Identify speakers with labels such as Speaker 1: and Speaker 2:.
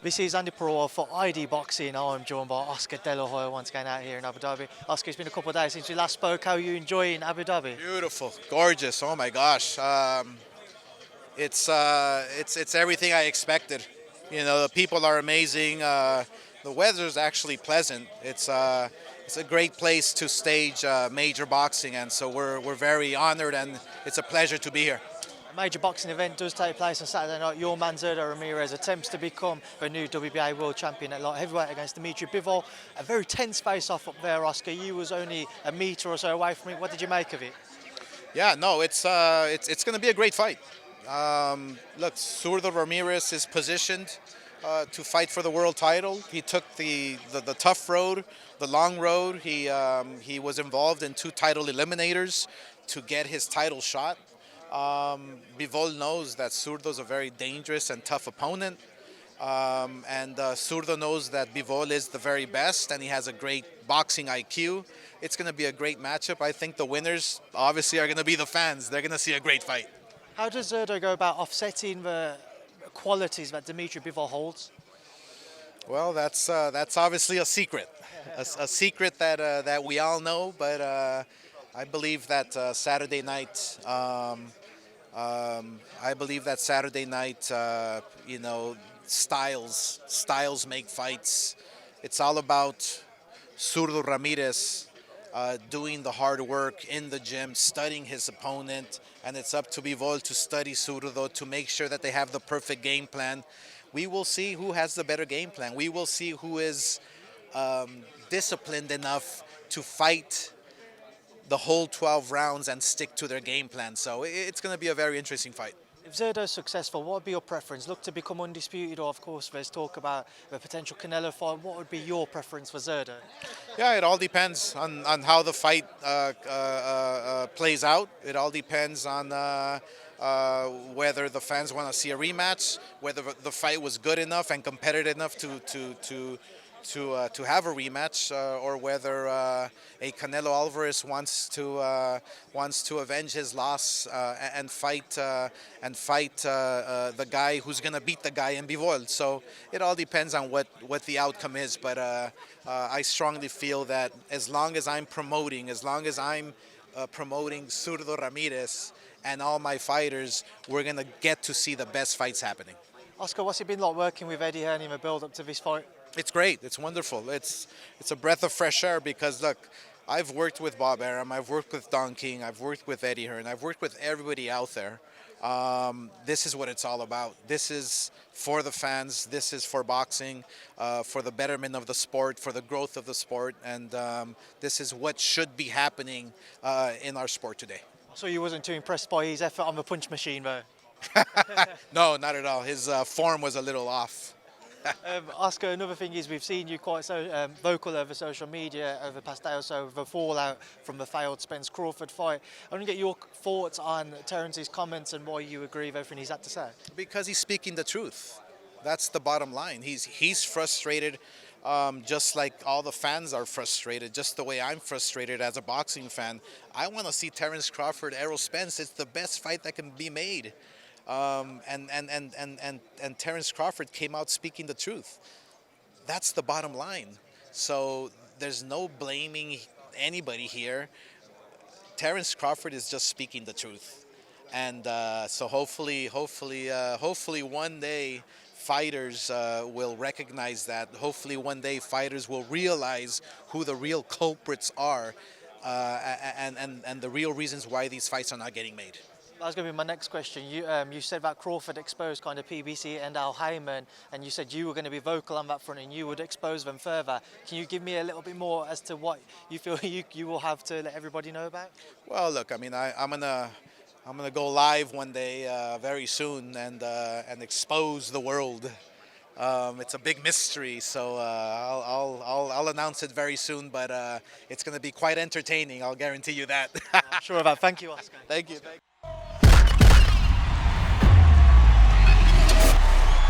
Speaker 1: This is Andy Pereira for ID Boxing. I'm joined by Oscar De La Hoya once again out here in Abu Dhabi. Oscar, it's been a couple of days since we last spoke. How are you enjoying Abu Dhabi?
Speaker 2: Beautiful, gorgeous. Oh my gosh, it's everything I expected. You know, the people are amazing. The weather's actually pleasant. It's a great place to stage major boxing, and so we're very honored, and it's a pleasure to be here.
Speaker 1: A major boxing event does take place on Saturday night. Your man Bivol-Ramirez attempts to become the new WBA world champion at light heavyweight against Dimitri Bivol. A very tense face-off up there, Oscar. You was only a metre or so away from it. What did you make of it?
Speaker 2: Yeah, no, it's going to be a great fight. Look, Zurdo Ramirez is positioned to fight for the world title. He took the tough road, the long road. He was involved in two title eliminators to get his title shot. Bivol knows that Zurdo's a very dangerous and tough opponent. And Zurdo knows that Bivol is the very best and he has a great boxing IQ. It's going to be a great matchup. I think the winners obviously are going to be the fans. They're going to see a great fight.
Speaker 1: How does Zurdo go about offsetting the qualities that Dimitri Bivol holds?
Speaker 2: Well, that's obviously a secret, a secret that we all know. But I believe that Saturday night, you know, styles make fights. It's all about Zurdo Ramirez doing the hard work in the gym, studying his opponent, and it's up to Bivol to study Zurdo to make sure that they have the perfect game plan. We will see who has the better game plan. We will see who is disciplined enough to fight the whole 12 rounds and stick to their game plan. So it's going to be a very interesting fight.
Speaker 1: If Zurdo's successful, what would be your preference? Look to become undisputed, or of course there's talk about the potential Canelo fight. What would be your preference for Zurdo?
Speaker 2: Yeah, it all depends on how the fight plays out. It all depends on whether the fans want to see a rematch, whether the fight was good enough and competitive enough to have a rematch, or whether a Canelo Alvarez wants to avenge his loss and fight the guy who's going to beat the guy in Bivol. So it all depends on what the outcome is. But I strongly feel that as long as I'm promoting Zurdo Ramirez and all my fighters, we're going to get to see the best fights happening.
Speaker 1: Oscar, what's it been like working with Eddie Hearn in the build up to this fight?
Speaker 2: It's great. It's wonderful. It's a breath of fresh air because, look, I've worked with Bob Arum, I've worked with Don King, I've worked with Eddie Hearn, I've worked with everybody out there. This is what it's all about. This is for the fans. This is for boxing, for the betterment of the sport, for the growth of the sport, and this is what should be happening in our sport today.
Speaker 1: So you wasn't too impressed by his effort on the punch machine, though?
Speaker 2: No, not at all. His form was a little off.
Speaker 1: Oscar, another thing is we've seen you quite vocal over social media over the past day or so with the fallout from the failed Spence Crawford fight. I want to get your thoughts on Terence's comments and why you agree with everything he's had to say.
Speaker 2: Because he's speaking the truth. That's the bottom line. He's frustrated, just like all the fans are frustrated, just the way I'm frustrated as a boxing fan. I want to see Terence Crawford, Errol Spence. It's the best fight that can be made. And Terence Crawford came out speaking the truth. That's the bottom line. So there's no blaming anybody here. Terence Crawford is just speaking the truth, and so hopefully one day fighters will recognize that. Hopefully one day fighters will realize who the real culprits are, and the real reasons why these fights are not getting made.
Speaker 1: That was going to be my next question. You said that Crawford exposed kind of PBC and Haymon, and you said you were going to be vocal on that front and you would expose them further. Can you give me a little bit more as to what you feel you will have to let everybody know about?
Speaker 2: Well, look, I mean, I'm gonna go live one day very soon and expose the world. It's a big mystery, so I'll announce it very soon. But it's going to be quite entertaining. I'll guarantee you that.
Speaker 1: I'm sure of that. Thank you, Oscar.
Speaker 2: Thank you.